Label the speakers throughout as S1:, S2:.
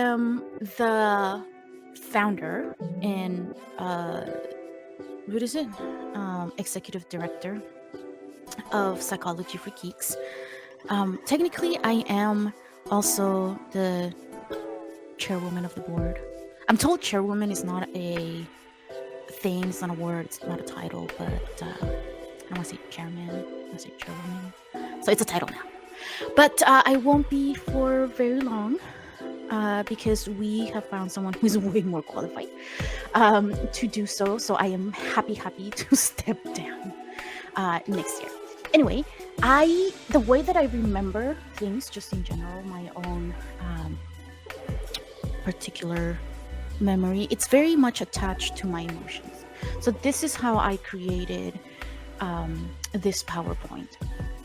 S1: am the founder and what is it? Executive director of Psychology for Geeks. Technically, I am also the chairwoman of the board. I'm told chairwoman is not a thing, it's not a word, it's not a title, but I don't want to say chairman, I want to say chairwoman. So it's a title now. But I won't be for very long because we have found someone who's way more qualified to do so. So I am happy to step down next year. Anyway, the way that I remember things, just in general, my own particular memory, it's very much attached to my emotions. So this is how I created this PowerPoint,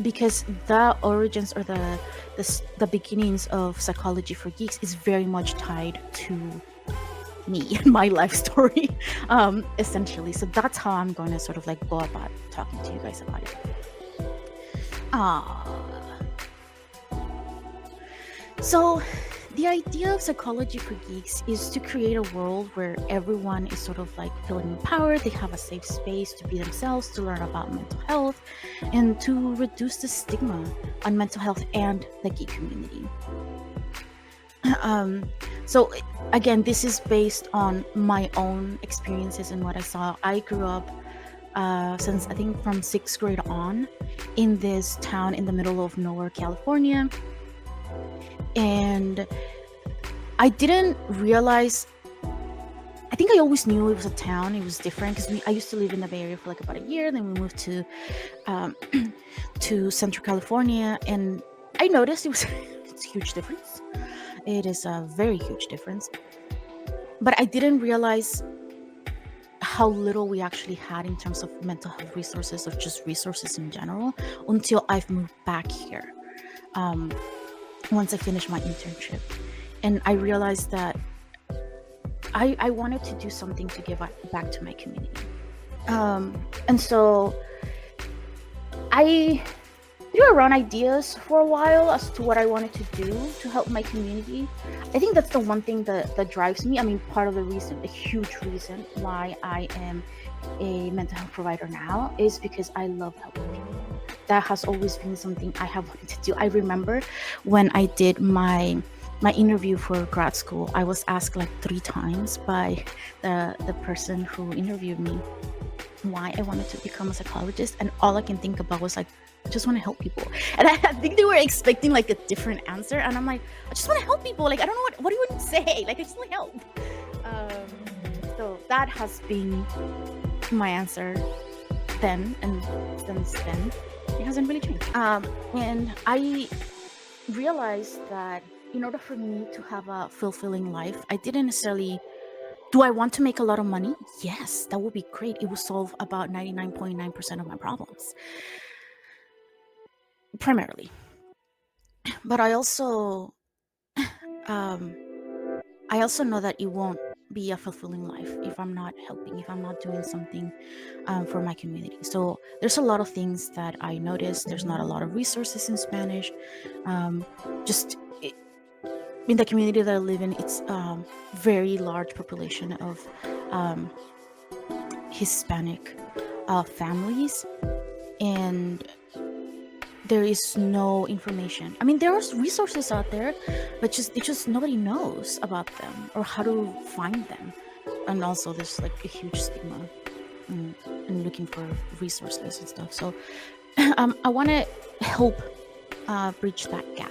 S1: because the origins or the beginnings of Psychology for Geeks is very much tied to me and my life story, essentially. So that's how I'm going to sort of like go about talking to you guys about it. So the idea of Psychology for Geeks is to create a world where everyone is sort of like feeling empowered, they have a safe space to be themselves, to learn about mental health, and to reduce the stigma on mental health and the geek community. So again, this is based on my own experiences and what I saw. I grew up since I think from 6th grade on in this town in the middle of nowhere, California. And I didn't realize, I think I always knew it was a town, it was different, because I used to live in the Bay Area for like about a year, then we moved to Central California, and I noticed it's a huge difference. It is a very huge difference. But I didn't realize how little we actually had in terms of mental health resources, or just resources in general, until I've moved back here. Once I finished my internship, and I realized that I wanted to do something to give back to my community. And so I threw around ideas for a while as to what I wanted to do to help my community. I think that's the one thing that drives me. I mean, part of the reason, a huge reason why I am a mental health provider now, is because I love helping people. That has always been something I have wanted to do. I remember when I did my interview for grad school, I was asked like 3 times by the person who interviewed me why I wanted to become a psychologist, and all I can think about was like, I just want to help people. And I think they were expecting like a different answer, and I'm like, I just want to help people. Like, I don't know what do you want to say? Like, I just want to help. So that has been my answer then, and since then it hasn't really changed. And I realized that in order for me to have a fulfilling life, I didn't necessarily, do I want to make a lot of money? Yes, that would be great. It would solve about 99.9% of my problems, primarily. But I also know that it won't be a fulfilling life if I'm not helping, if I'm not doing something for my community. So there's a lot of things that I noticed. There's not a lot of resources in Spanish. In the community that I live in, it's very large population of Hispanic families, and there is no information. I mean, there are resources out there, but just nobody knows about them or how to find them. And also there's like a huge stigma in looking for resources and stuff. So I want to help bridge that gap.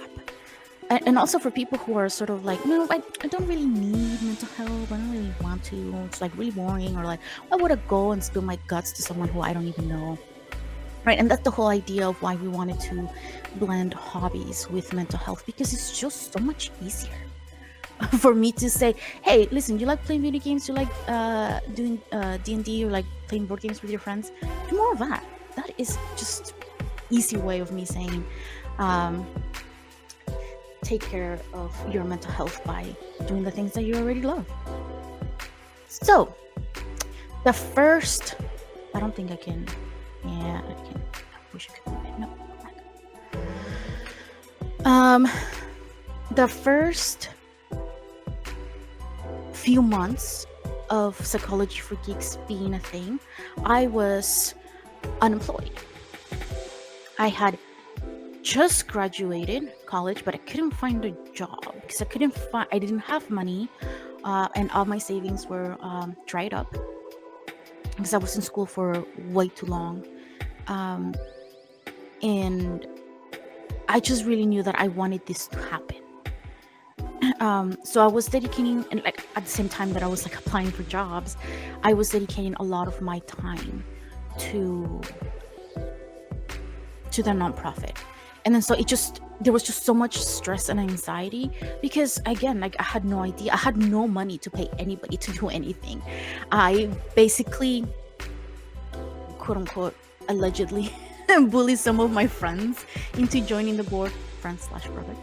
S1: And also for people who are sort of like, no, I don't really need mental health, I don't really want to, it's like really boring, or like, why would I go and spill my guts to someone who I don't even know? Right, and that's the whole idea of why we wanted to blend hobbies with mental health, because it's just so much easier for me to say, hey, listen, you like playing video games, you like doing D&D, or like playing board games with your friends, do more of that. That is just easy way of me saying, take care of your mental health by doing the things that you already love. So the first, I don't think I can, yeah, I can, I wish I could do it. No. The first few months of Psychology for Geeks being a thing, I was unemployed. I had just graduated college, but I couldn't find a job because I didn't have money, and all my savings were dried up because I was in school for way too long. Um, and I just really knew that I wanted this to happen. So I was dedicating, and like at the same time that I was like applying for jobs, I was dedicating a lot of my time to the nonprofit. And then so there was just so much stress and anxiety because again, like I had no idea, I had no money to pay anybody to do anything. I basically, quote unquote, allegedly bullied some of my friends into joining the board, friends slash brother,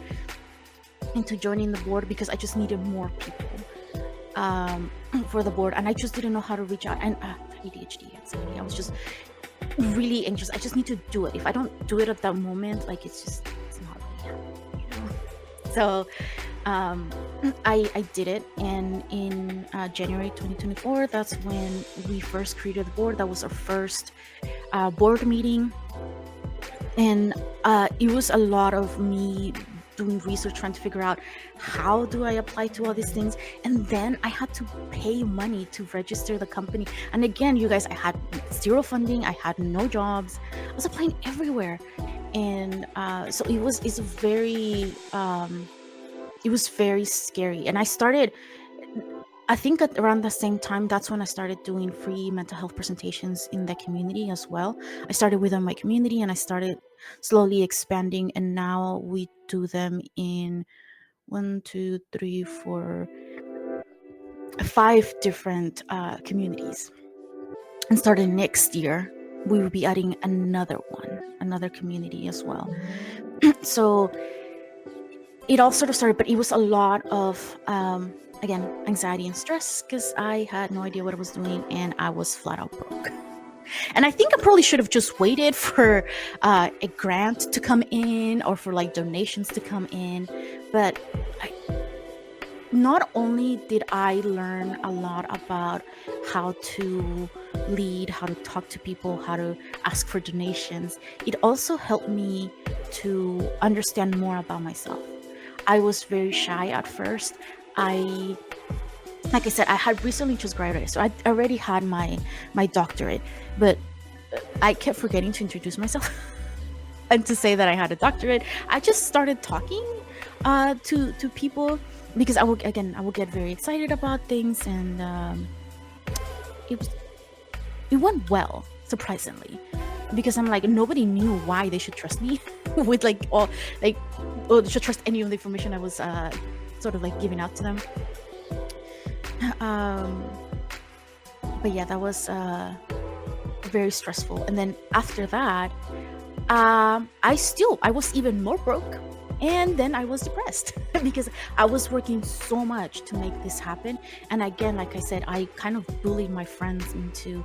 S1: into joining the board because I just needed more people for the board, and I just didn't know how to reach out. And ADHD, anxiety, I was just really anxious. I just need to do it. If I don't do it at that moment, like it's not really happening, you know. So I did it, and in January 2024, that's when we first created the board. That was our first board meeting, and it was a lot of me doing research, trying to figure out how do I apply to all these things. And then I had to pay money to register the company. And again, you guys, I had zero funding, I had no jobs, I was applying everywhere. And so it's very it was very scary. And I think around the same time, that's when I started doing free mental health presentations in the community as well. I started within my community and I started slowly expanding, and now we do them in 1, 2, 3, 4, 5 different communities. And starting next year, we will be adding another community as well. So it all sort of started, but it was a lot of again, anxiety and stress because I had no idea what I was doing and I was flat out broke. And I think I probably should have just waited for a grant to come in or for like donations to come in. But not only did I learn a lot about how to lead, how to talk to people, how to ask for donations, it also helped me to understand more about myself. I was very shy at first. Like I said, I had recently just graduated, so I already had my doctorate, but I kept forgetting to introduce myself and to say that I had a doctorate. I just started talking to people because I will get very excited about things, and it went well, surprisingly, because I'm like, nobody knew why they should trust me with or they should trust any of the information I was sort of like giving out to them. But yeah, that was very stressful. And then after that, I was even more broke, and then I was depressed because I was working so much to make this happen. And again, like I said, I kind of bullied my friends into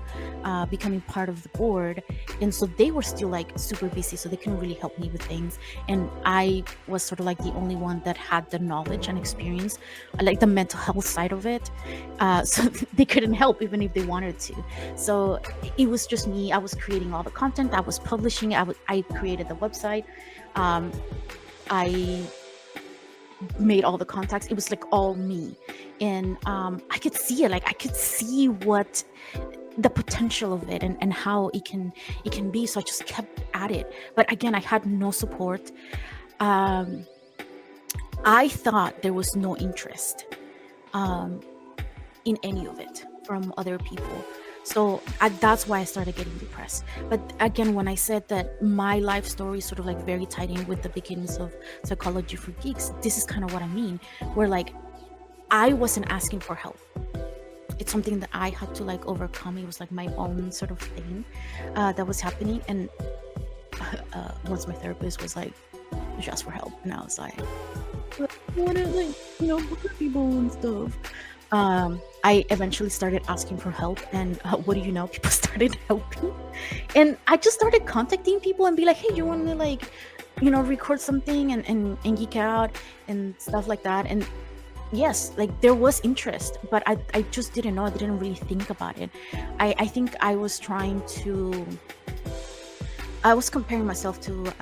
S1: becoming part of the board, and so they were still like super busy, so they couldn't really help me with things. And I was sort of like the only one that had the knowledge and experience, like the mental health side of it, so they couldn't help even if they wanted to. So it was just me. I was creating all the content, I was publishing it, I created the website, I made all the contacts. It was like all me. And I could see it. Like I could see what the potential of it and how it can be. So I just kept at it. But again, I had no support. I thought there was no interest in any of it from other people. So that's why I started getting depressed. But again, when I said that my life story is sort of like very tied in with the beginnings of Psychology for Geeks, this is kind of what I mean, where like I wasn't asking for help. It's something that I had to like overcome. It was like my own sort of thing that was happening. And once my therapist was like, you should ask for help. And I was like, I want to like, look at people and stuff. I eventually started asking for help, and what do you know? People started helping, and I just started contacting people and be like, hey, you want to like, record something and geek out and stuff like that. And yes, like there was interest, but I just didn't know. I didn't really think about it. I think I was comparing myself to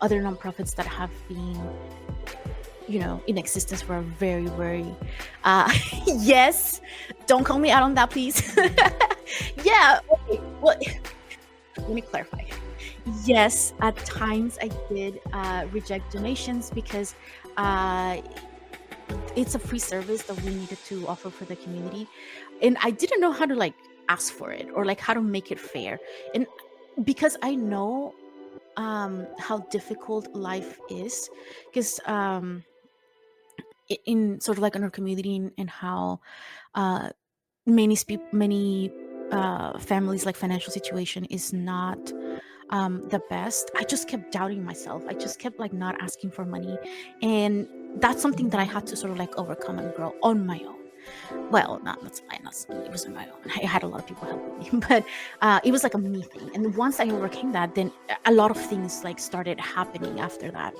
S1: other nonprofits that have been, in existence for a very, very, uh, yes, don't call me out on that, please. Yeah. Okay. Well, let me clarify. Yes, at times I did reject donations because uh, it's a free service that we needed to offer for the community, and I didn't know how to like ask for it or like how to make it fair. And because I know how difficult life is, because in sort of like in our community, and how uh, many families like financial situation is not the best. I just kept doubting myself. I just kept like not asking for money, and that's something that I had to sort of like overcome and grow on my own. Well, not that's fine. It was on my own. I had a lot of people helping me, but it was like a me thing. And once I overcame that, then a lot of things like started happening after that.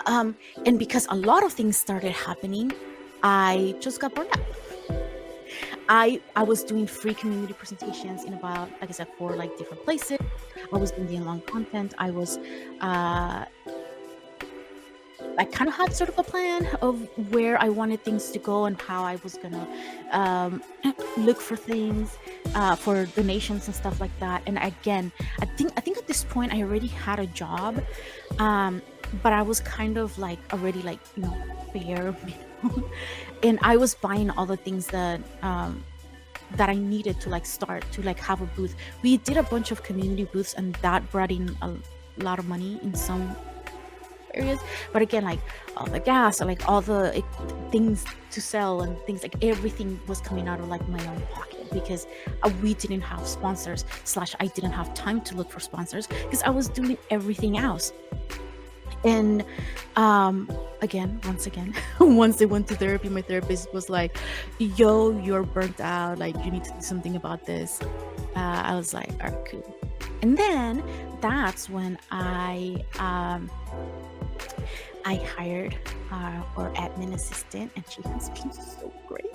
S1: um, and because a lot of things started happening, I just got burned out. I was doing free community presentations in about, like I said, four like different places. I was doing the long content. I kind of had sort of a plan of where I wanted things to go and how I was gonna um, look for things, for donations and stuff like that. And again, I think at this point I already had a job, um, but I was kind of like already like bare minimum, and I was buying all the things that I needed to like start to like have a booth. We did a bunch of community booths, and that brought in a lot of money in some areas. But again, like all the gas, or like all the things to sell and things, like everything was coming out of like my own pocket, because we didn't have sponsors, slash I didn't have time to look for sponsors because I was doing everything else. And um once again, once I went to therapy, my therapist was like, yo, you're burnt out, like you need to do something about this. I was like, all right, cool. And then that's when I hired our admin assistant, and she has been so great.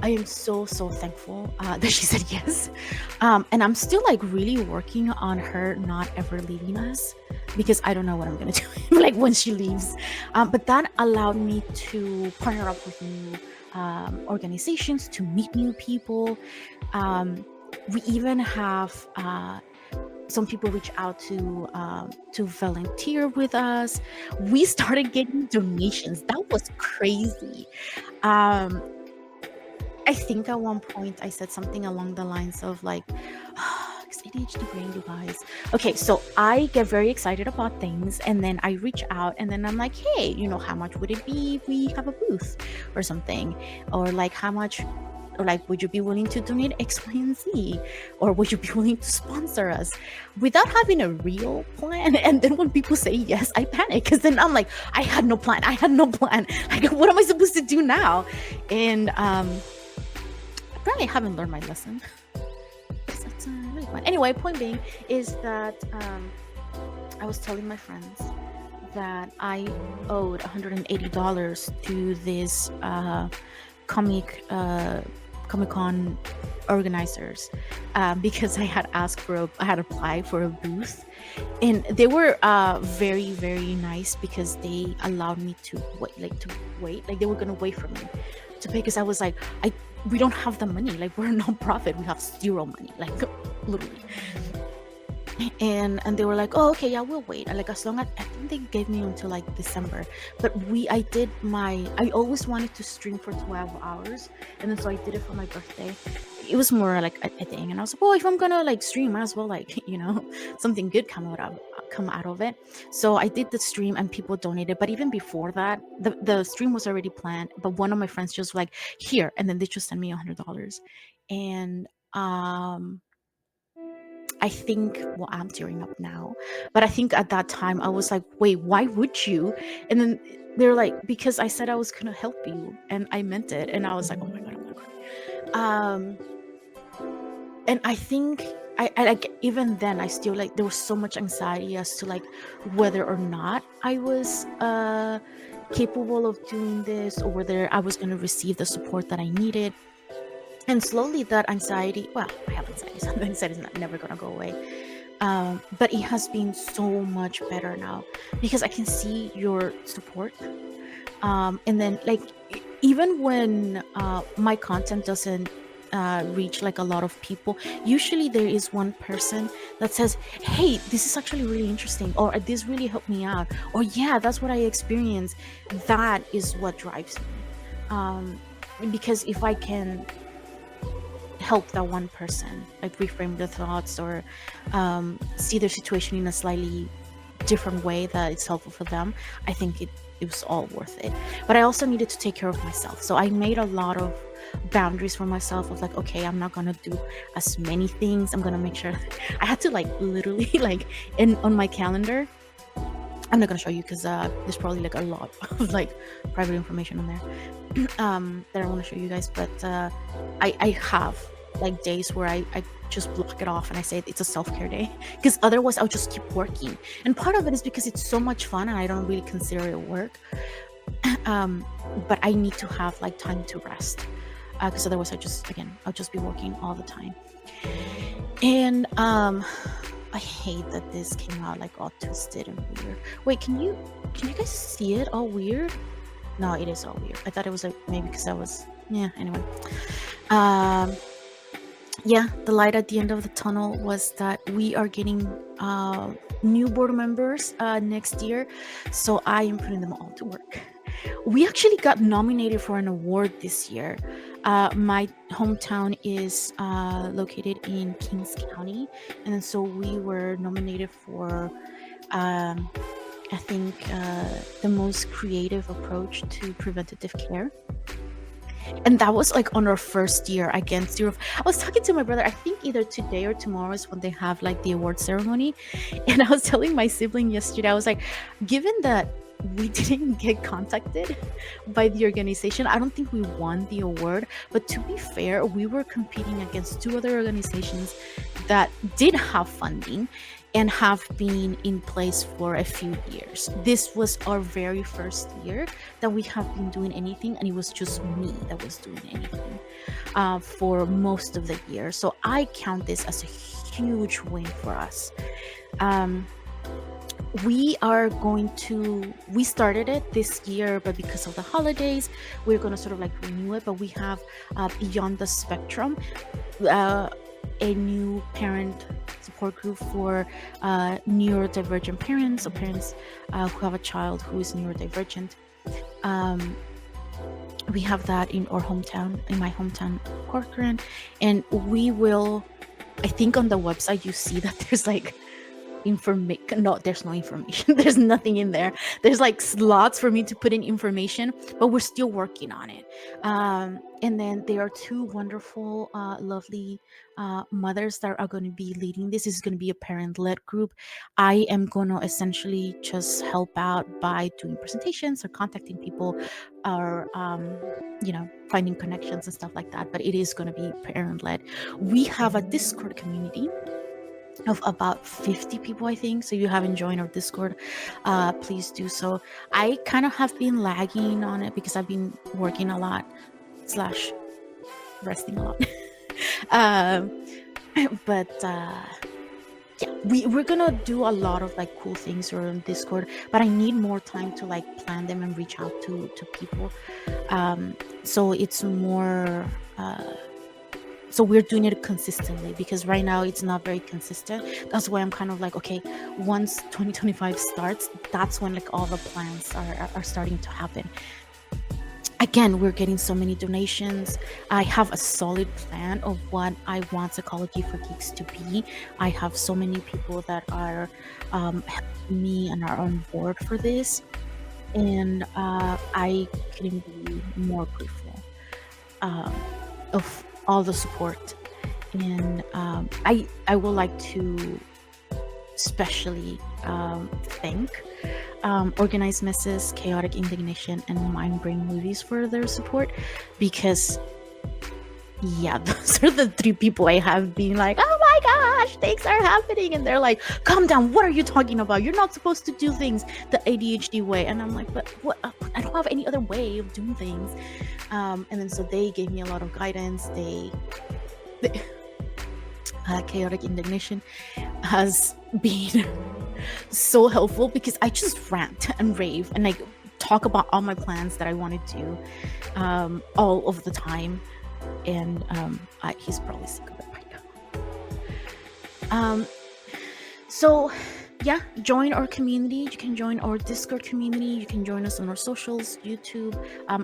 S1: I am so, so thankful that she said yes. And I'm still like really working on her not ever leaving us, because I don't know what I'm going to do like when she leaves. But that allowed me to partner up with new organizations, to meet new people. We even have some people reach out to volunteer with us. We started getting donations. That was crazy. Um, I think at one point I said something along the lines of like, ADHD brain, you guys. Okay, so I get very excited about things, and then I reach out, and then I'm like, hey, how much would it be if we have a booth or something? Or like, how much, or like, would you be willing to donate X, Y, and Z? Or would you be willing to sponsor us? Without having a real plan. And then when people say yes, I panic, because then I'm like, I had no plan. Like, what am I supposed to do now? And apparently I haven't learned my lesson. That's really fun. Anyway, point being is that I was telling my friends that I owed $180 to this Comic-Con organizers, because I had applied for a booth, and they were very, very nice, because they allowed me to wait, like they were gonna wait for me to pay, because I was like, we don't have the money, like we're a non-profit, we have zero money, like literally. And they were like, oh, okay, yeah, we'll wait. And like, as long as, I think they gave me until like December. But I always wanted to stream for 12 hours, and then so I did it for my birthday. It was more like a thing, and I was like, well, if I'm gonna like stream, might as well like something good come out of it. So I did the stream, and people donated. But even before that, the stream was already planned, but one of my friends just like, here, and then they just sent me $100. And I think, well, I'm tearing up now, but I think at that time I was like, wait, why would you? And then they're like, because I said I was gonna help you, and I meant it. And I was like, oh my god, I'm gonna cry. And I think I like, even then I still like, there was so much anxiety as to like whether or not I was capable of doing this, or whether I was going to receive the support that I needed. And slowly that anxiety, well, I have anxiety, so the anxiety is not never going to go away. But it has been so much better now because I can see your support. And then like, even when my content doesn't reach like a lot of people, usually there is one person that says, hey, this is actually really interesting, or this really helped me out, or yeah, that's what I experienced. That is what drives me. um, because if I can help that one person like reframe their thoughts, or see their situation in a slightly different way that it's helpful for them, I think it was all worth it. But I also needed to take care of myself, so I made a lot of boundaries for myself of like, okay, I'm not gonna do as many things. I'm gonna make sure I had to like literally like in on my calendar. I'm not gonna show you because there's probably like a lot of like private information on there that I want to show you guys. But I have like days where I just block it off and I say it's a self-care day, because otherwise I'll just keep working. And part of it is because it's so much fun and I don't really consider it work. um, but I need to have like time to rest, because otherwise I'll just be working all the time. And I hate that this came out like all twisted and weird. Wait, can you guys see it all weird? No, it is all weird. I thought it was like maybe because I was, yeah, anyway. Um yeah, the light at the end of the tunnel was that we are getting new board members next year. So I am putting them all to work. We actually got nominated for an award this year. My hometown is located in Kings County, and so we were nominated for, I think, the most creative approach to preventative care. And that was like on our first year against Europe. I was talking to my brother, I think either today or tomorrow is when they have like the award ceremony. And I was telling my sibling yesterday, I was like, given that we didn't get contacted by the organization, I don't think we won the award. But to be fair, we were competing against two other organizations that did have funding and have been in place for a few years. This was our very first year that we have been doing anything, and it was just me that was doing anything for most of the year. So I count this as a huge win for us. We started it this year, but because of the holidays, we're going to sort of like renew it. But we have Beyond the Spectrum, a new parent support group for neurodivergent parents, or parents who have a child who is neurodivergent. We have that in our hometown, in my hometown, Corcoran. And we will, I think on the website, you see that there's like information. No, there's no information. There's nothing in there. There's like slots for me to put in information, but we're still working on it. And then there are two wonderful, lovely mothers that are going to be leading this. This is going to be a parent-led group. I am going to essentially just help out by doing presentations or contacting people, or finding connections and stuff like that. But it is going to be parent-led. We have a Discord community of about 50 people, I think. So you haven't joined our Discord, please do so. I kind of have been lagging on it because I've been working a lot / resting a lot. But yeah, we're gonna do a lot of like cool things on Discord, but I need more time to like plan them and reach out to people. So it's more so we're doing it consistently, because right now it's not very consistent. That's why I'm kind of like, okay, once 2025 starts, that's when like all the plans are starting to happen. Again, we're getting so many donations. I have a solid plan of what I want Psychology for Geeks to be. I have so many people that are helping me and are on board for this. And I couldn't be more grateful of all the support. And I would like to especially thank Organized Messes, Chaotic Indignation, and Mind Brain Movies for their support, because yeah, those are the three people I have been like, oh my gosh, things are happening. And they're like, calm down. What are you talking about? You're not supposed to do things the ADHD way. And I'm like, but what? I don't have any other way of doing things. And then so they gave me a lot of guidance. They chaotic indignation has been so helpful because I just rant and rave and like talk about all my plans that I want to do all of the time. And he's probably sick of it right now. So yeah, join our community. You can join our Discord community. You can join us on our socials, YouTube,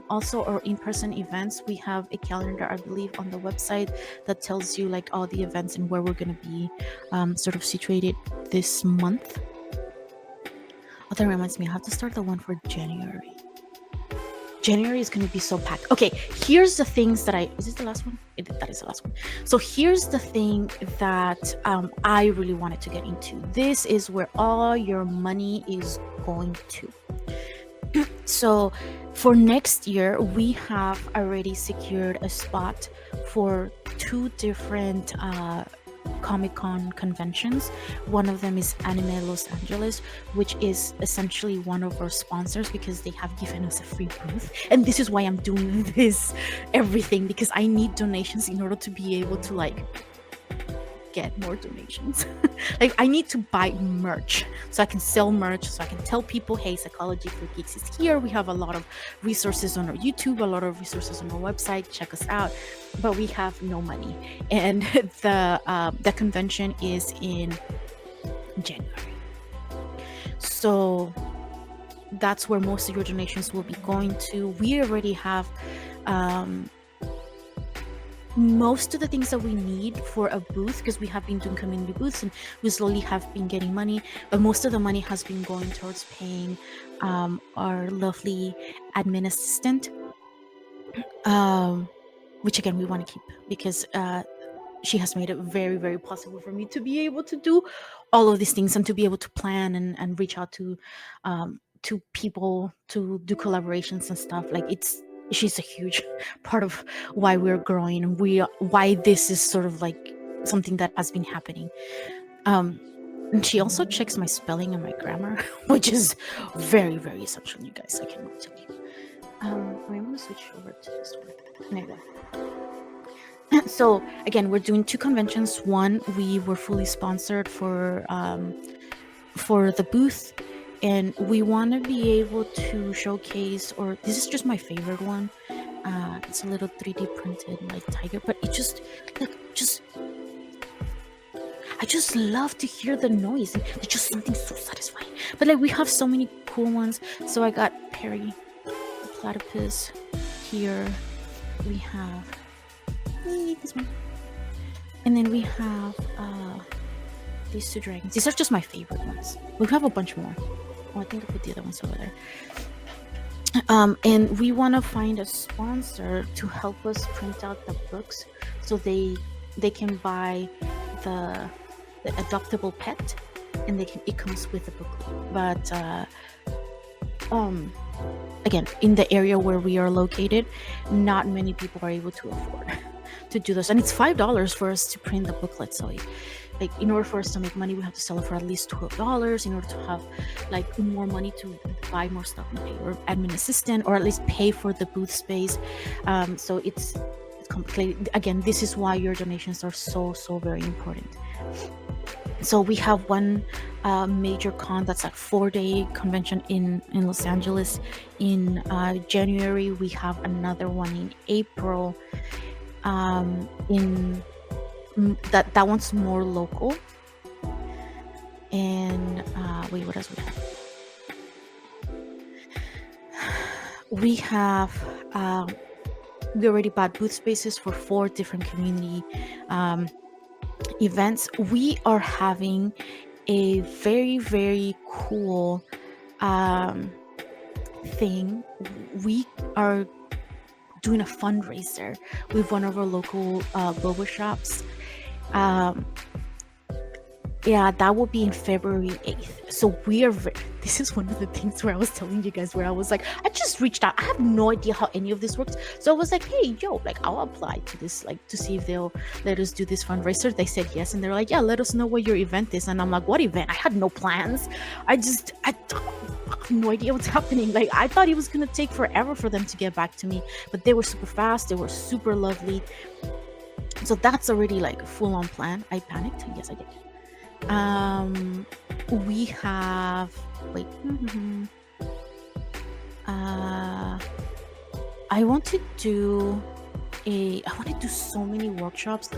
S1: also our in-person events. We have a calendar, I believe, on the website that tells you like all the events and where we're going to be sort of situated this month. Oh, that reminds me, I have to start the one for January. January is going to be so packed. Okay, here's the things that is this the last one? That is the last one. So here's the thing that I really wanted to get into. This is where all your money is going to. So for next year, we have already secured a spot for 2 different Comic-Con conventions. One of them is Anime Los Angeles, which is essentially one of our sponsors because they have given us a free booth. And this is why I'm doing this everything, because I need donations in order to be able to like get more donations. Like I need to buy merch so I can sell merch, so I can tell people, hey, Psychology for Geeks is here. We have a lot of resources on our YouTube, a lot of resources on our website. Check us out. But we have no money, and the convention is in January. So that's where most of your donations will be going to. We already have most of the things that we need for a booth, because we have been doing community booths and we slowly have been getting money, but most of the money has been going towards paying our lovely admin assistant, which again we want to keep because she has made it very, very possible for me to be able to do all of these things and to be able to plan and reach out to people to do collaborations and stuff. Like she's a huge part of why we're growing and why this is sort of like something that has been happening. And she also checks my spelling and my grammar, which is very, very essential, you guys. I cannot tell you. I'm going to switch over to this one. There. So again, we're doing 2 conventions. One, we were fully sponsored for the booth. And we want to be able to showcase, or this is just my favorite one. It's a little 3D printed like tiger, but it just I just love to hear the noise. And it's just something so satisfying. But like we have so many cool ones. So I got Perry the platypus here. We have this one, and then we have these 2 dragons. These are just my favorite ones. We have a bunch more. Oh, I think I put the other ones over there. And we want to find a sponsor to help us print out the books so they can buy the adoptable pet, and it comes with the booklet. But again, in the area where we are located, not many people are able to afford to do this, and it's $5 for us to print the booklet. So like in order for us to make money, we have to sell it for at least $12 in order to have like more money to buy more stuff and pay our admin assistant, or at least pay for the booth space. So it's complicated. Again, this is why your donations are so very important. So we have one major con that's a 4-day convention in Los Angeles in January. We have another one in April. In that one's more local. And wait, what else we have? We already bought booth spaces for 4 different community events. We are having a very, very cool thing. We are doing a fundraiser with one of our local boba shops. Yeah, that will be in February 8th. So we are, this is one of the things where I was telling you guys, where I was like, I just reached out. I have no idea how any of this works. So I was like, hey, yo, like, I'll apply to this, like, to see if they'll let us do this fundraiser. They said yes. And they're like, yeah, let us know what your event is. And I'm like, what event? I had no plans. I have no idea what's happening. Like, I thought it was going to take forever for them to get back to me, but they were super fast. They were super lovely. So that's already like full on plan. I panicked. Yes, I did. We have, wait, I want to do I want to do so many workshops,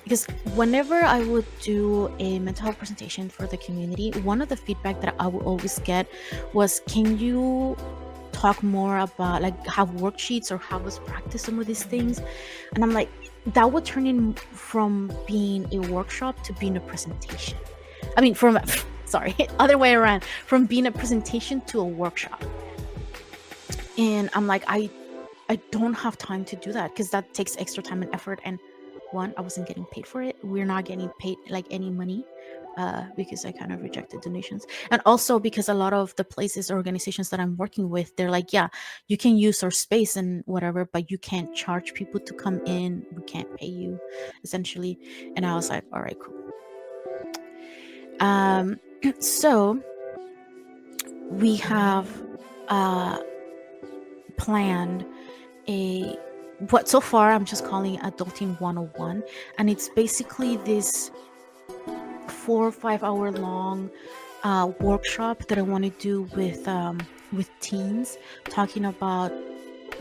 S1: because whenever I would do a mental health presentation for the community, one of the feedback that I would always get was, can you talk more about, like, have worksheets or have us practice some of these things? And I'm like, that would turn in from being a workshop to being a presentation. I mean, from sorry, other way around, from being a presentation to a workshop. And I'm like, I don't have time to do that, because that takes extra time and effort. And one, I wasn't getting paid for it. We're not getting paid like any money, because I kind of rejected donations. And also because a lot of the places or organizations that I'm working with, they're like, yeah, you can use our space and whatever, but you can't charge people to come in. We can't pay you, essentially. And I was like, all right, cool. So we have planned what so far I'm just calling Adulting 101, and it's basically this 4 or 5 hour long workshop that I want to do with teens, talking about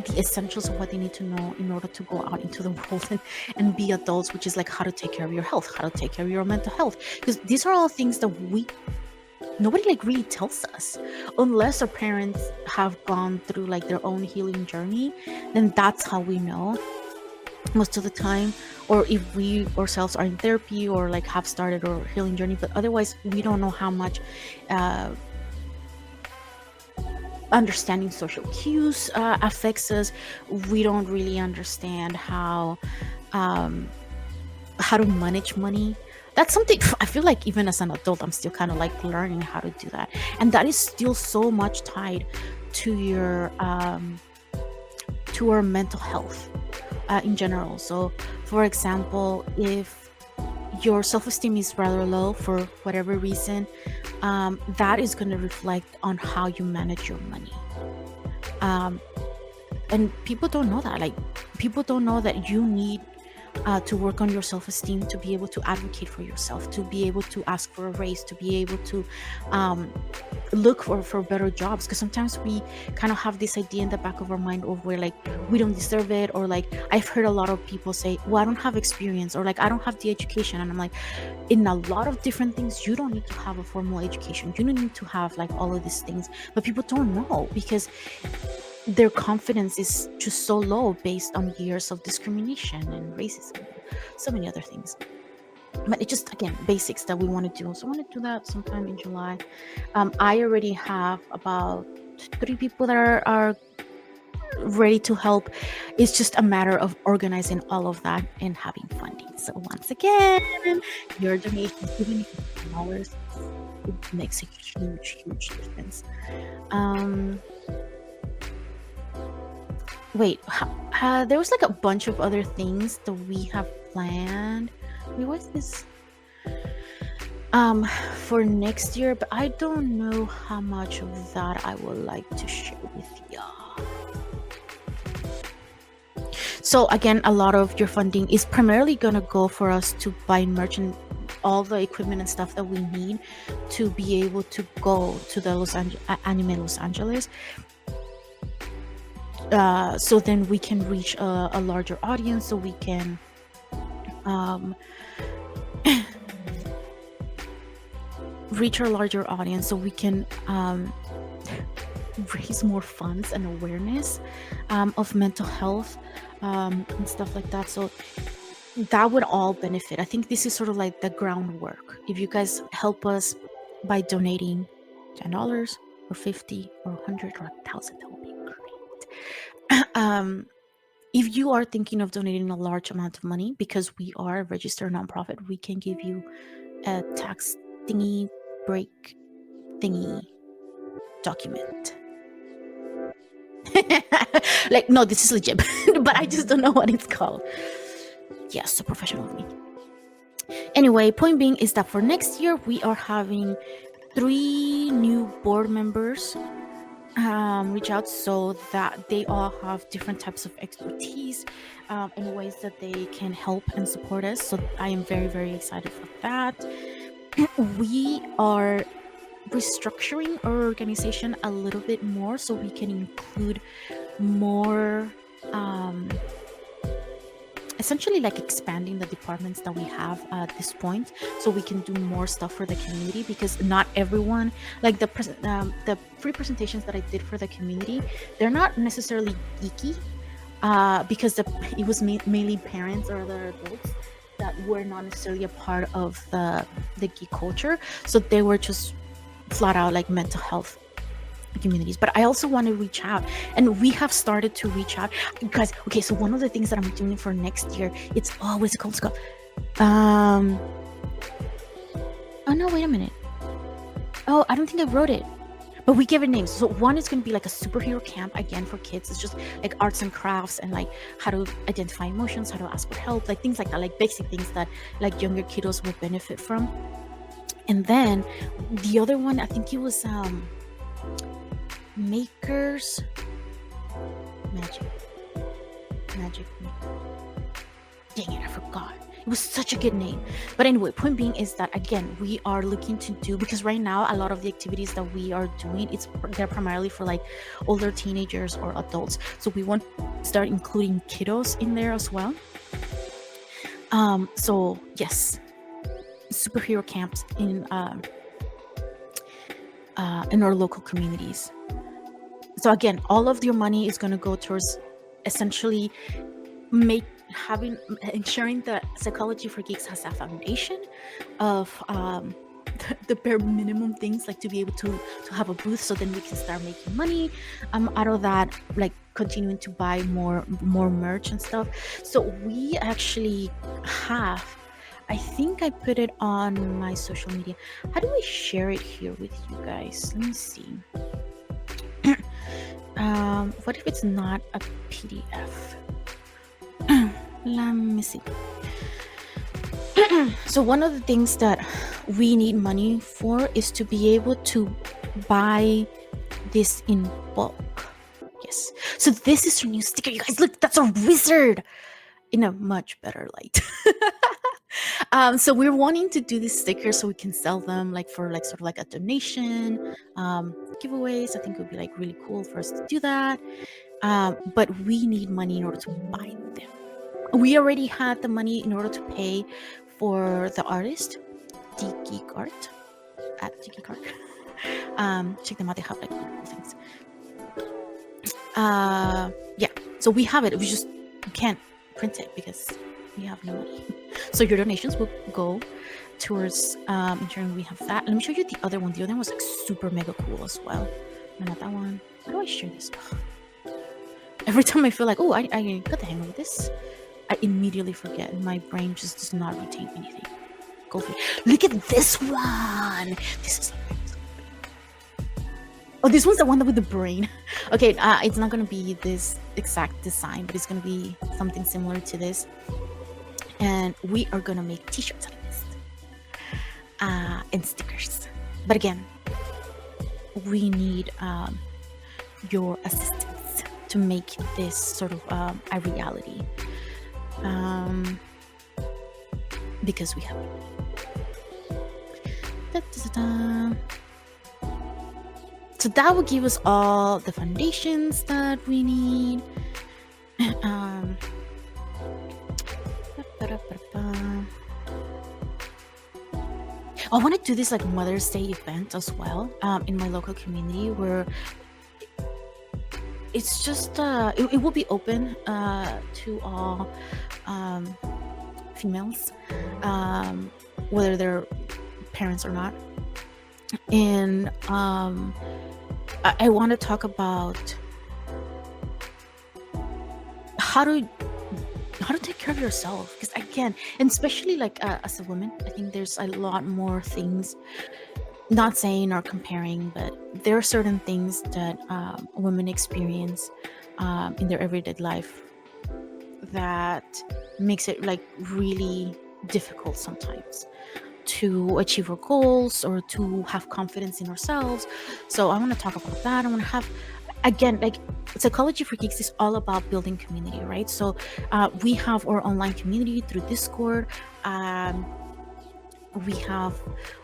S1: the essentials of what they need to know in order to go out into the world and be adults, which is like how to take care of your health, how to take care of your mental health, because these are all things that nobody like really tells us, unless our parents have gone through like their own healing journey. Then that's how we know most of the time, or if we ourselves are in therapy or like have started our healing journey. But otherwise, we don't know how much understanding social cues affects us. We don't really understand how to manage money. That's something I feel like even as an adult, I'm still kind of like learning how to do that. And that is still so much tied to your to our mental health in general. So, for example, if your self-esteem is rather low for whatever reason, that is going to reflect on how you manage your money. And people don't know that. Like, people don't know that you need to work on your self-esteem to be able to advocate for yourself, to be able to ask for a raise, to be able to look for better jobs. Because sometimes we kind of have this idea in the back of our mind of where like we don't deserve it, or like I've heard a lot of people say, well, I don't have experience, or like I don't have the education. And I'm like, in a lot of different things, you don't need to have a formal education, you don't need to have like all of these things, but people don't know because their confidence is just so low based on years of discrimination and racism and so many other things. But it just, again, basics that we want to do. So I want to do that sometime in July. I already have about 3 people that are ready to help. It's just a matter of organizing all of that and having funding. So once again, your donation, even if it's $10, it makes a huge difference. Wait, there was like a bunch of other things that we have planned. Wait, what's this? For next year, but I don't know how much of that I would like to share with y'all. So again, a lot of your funding is primarily gonna go for us to buy merch and all the equipment and stuff that we need to be able to go to the Anime Los Angeles. So then we can reach a larger audience, so we can reach our larger audience, so we can raise more funds and awareness of mental health and stuff like that. So that would all benefit. I think this is sort of like the groundwork. If you guys help us by donating $10 or 50 or 100 or 1,000, that would be great. If you are thinking of donating a large amount of money, because we are a registered nonprofit, we can give you a tax thingy break thingy document. Like, no, this is legit, but I just don't know what it's called. Yes, so professional of me. Anyway, point being is that for next year we are having 3 new board members reach out, so that they all have different types of expertise in ways that they can help and support us. So I am very, very excited for that. We are restructuring our organization a little bit more so we can include more essentially like expanding the departments that we have at this point, so we can do more stuff for the community, because not everyone, like the free presentations that I did for the community, they're not necessarily geeky, because it was mainly parents or other adults that were not necessarily a part of the geek culture, so they were just flat out like mental health communities. But I also want to reach out, and we have started to reach out, guys. Okay, so one of the things that I'm doing for next year, it's what's it called? It's called oh no, wait a minute. Oh, I don't think I wrote it, but we give it names. So one is going to be like a superhero camp, again, for kids. It's just like arts and crafts and like how to identify emotions, how to ask for help, like things like that, like basic things that like younger kiddos will benefit from. And then the other one, I think it was Makers Magic. Dang it, I forgot. It was such a good name. But anyway, point being is that, again, we are looking to do, because right now a lot of the activities that we are doing, they're primarily for like older teenagers or adults. So we want to start including kiddos in there as well. So yes, superhero camps in our local communities. So again, all of your money is going to go towards essentially ensuring that Psychology for Geeks has a foundation of the bare minimum things, like to be able to have a booth, so then we can start making money out of that, like continuing to buy more merch and stuff. So we actually have, I think I put it on my social media. How do I share it here with you guys? Let me see. What if it's not a PDF? Let me see. So one of the things that we need money for is to be able to buy this in bulk. Yes. So this is our new sticker, you guys. Look, that's a wizard in a much better light. So we're wanting to do these stickers so we can sell them like for like sort of like a donation, giveaways. I think it would be like really cool for us to do that. But we need money in order to buy them. We already had the money in order to pay for the artist, Geeky Art, at Geeky Art. Check them out. They have like cool things. Yeah. So we have it. We can't print it because we have no money. So your donations will go towards ensuring we have that. Let me show you the other one. The other one was like super mega cool as well. No, not that one. How do I share this? Every time I feel like, oh, I got the hang of this, I immediately forget, and my brain just does not retain anything. Go for it. Look at this one. This is oh, this one's the one with the brain. Okay, it's not gonna be this exact design, but it's gonna be something similar to this. And we are gonna make t-shirts like this, and stickers. But again, we need your assistance to make this sort of a reality, because we have so that will give us all the foundations that we need. I want to do this like Mother's Day event as well, in my local community, where it's just it will be open to all females, whether they're parents or not. And I want to talk about how to how to take care of yourself. Because again, and especially like as a woman, I think there's a lot more things, not saying or comparing, but there are certain things that women experience in their everyday life that makes it like really difficult sometimes to achieve our goals or to have confidence in ourselves. So I want to talk about that. I want to have, again, like, Psychology for Geeks is all about building community, right? So we have our online community through Discord. We have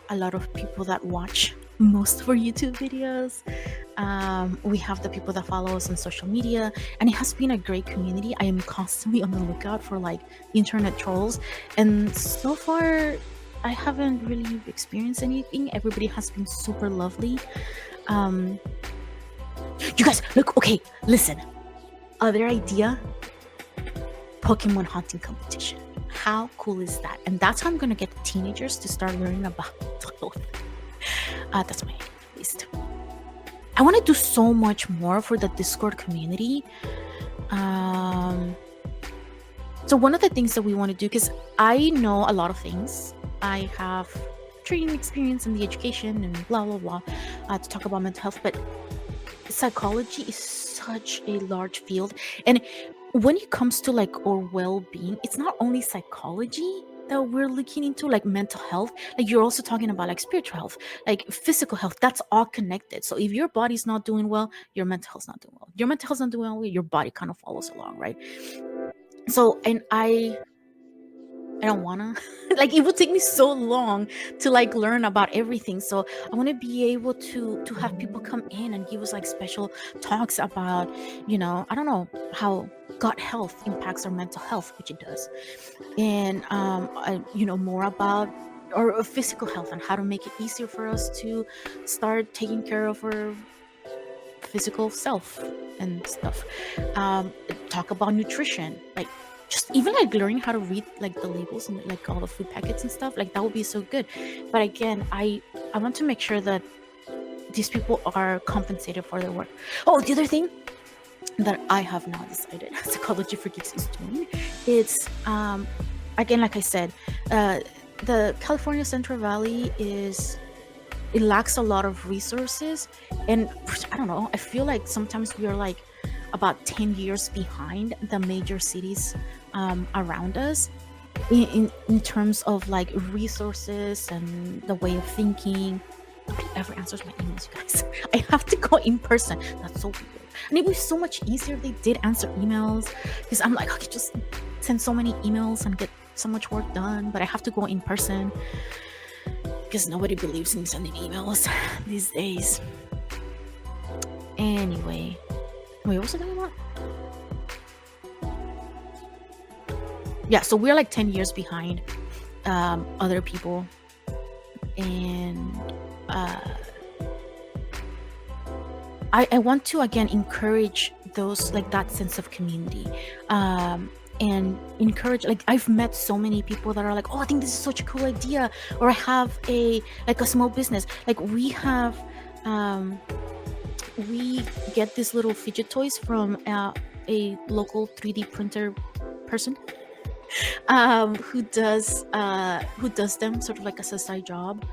S1: a lot of people that watch most of our YouTube videos. We have the people that follow us on social media, and it has been a great community. I am constantly on the lookout for like internet trolls, and so far I haven't really experienced anything. Everybody has been super lovely. um you guys, look, okay, listen, other idea: Pokemon hunting competition. How cool is that? And that's how I'm gonna get the teenagers to start learning about both. That's my aim, at least. I want to do so much more for the Discord community. So one of the things that we want to do, because I know a lot of things, I have training experience in the education and blah blah blah, to talk about mental health, but psychology is such a large field, and when it comes to like our well-being, it's not only psychology that we're looking into, like mental health. Like, you're also talking about like spiritual health, like physical health. That's all connected. So if your body's not doing well, your mental health's not doing well. Your mental health's not doing well, your body kind of follows along, right? So, and I don't wanna like, it would take me so long to like learn about everything. So I want to be able to have people come in and give us like special talks about, I don't know, how gut health impacts our mental health, which it does, and more about our physical health and how to make it easier for us to start taking care of our physical self and stuff. Talk about nutrition, like just even like learning how to read like the labels and like all the food packets and stuff, like that would be so good. But again, I want to make sure that these people are compensated for their work. Oh, the other thing that I have now decided Psychology for Geeks is doing, it's again, like I said, the California Central Valley it lacks a lot of resources, and I don't know, I feel like sometimes we are like about 10 years behind the major cities around us in terms of like resources and the way of thinking. Nobody ever answers my emails, you guys. I have to go in person. That's so weird. And it was so much easier if they did answer emails, because I'm like, I could just send so many emails and get so much work done, but I have to go in person because nobody believes in sending emails these days. Anyway, wait, what was I talking about? Yeah, so we're like 10 years behind other people, and I want to again encourage those, like that sense of community, and encourage, like, I've met so many people that are like, oh, I think this is such a cool idea, or I have a small business. Like, we have we get these little fidget toys from a local 3D printer person, who does them sort of like as a side job,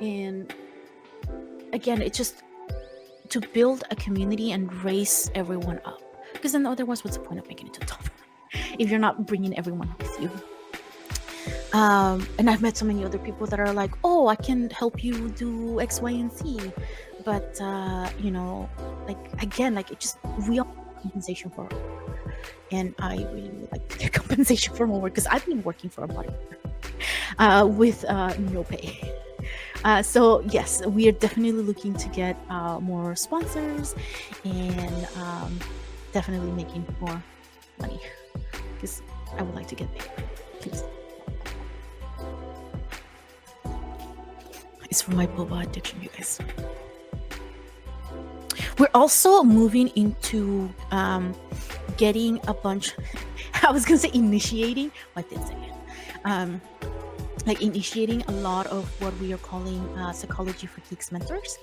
S1: and again, it's just to build a community and raise everyone up, because then otherwise, what's the point of making it to the top if you're not bringing everyone with you? And I've met so many other people that are like, oh, I can help you do X, Y, and Z, but like, again, like, it just, we all want compensation for our work, and I really would like to get compensation for my work, because I've been working for a body with no pay. So yes, we are definitely looking to get more sponsors, and definitely making more money, because I would like to get paid, please. It's for my boba addiction, you guys. We're also moving into getting a bunch I was gonna say initiating, but I did say it. Like, initiating a lot of what we are calling Psychology for Geeks mentors,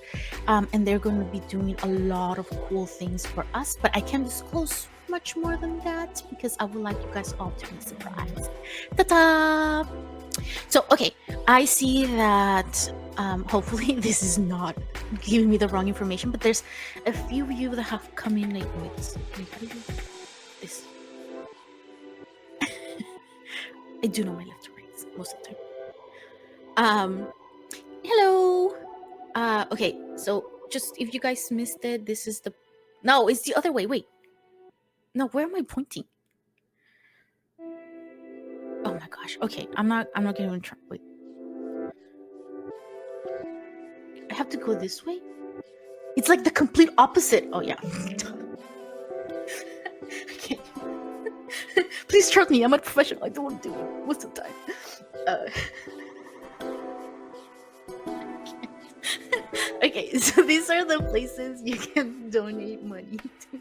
S1: and they're going to be doing a lot of cool things for us, but I can't disclose much much more than that because I would like you guys all to be surprised. Ta-ta! So, okay, I see that hopefully this is not giving me the wrong information, but there's a few of you that have come in like, wait, how do you do this? I do know my left and right most of the time. Hello. Okay, so just if you guys missed it, this is the... No, it's the other way. Wait. No, where am I pointing? Oh my gosh. Okay, I'm not gonna even try. Wait. I have to go this way? It's like the complete opposite. Oh yeah. Okay. Please trust me, I'm a professional. I don't want to do it most of the time. Okay, so these are the places you can donate money to.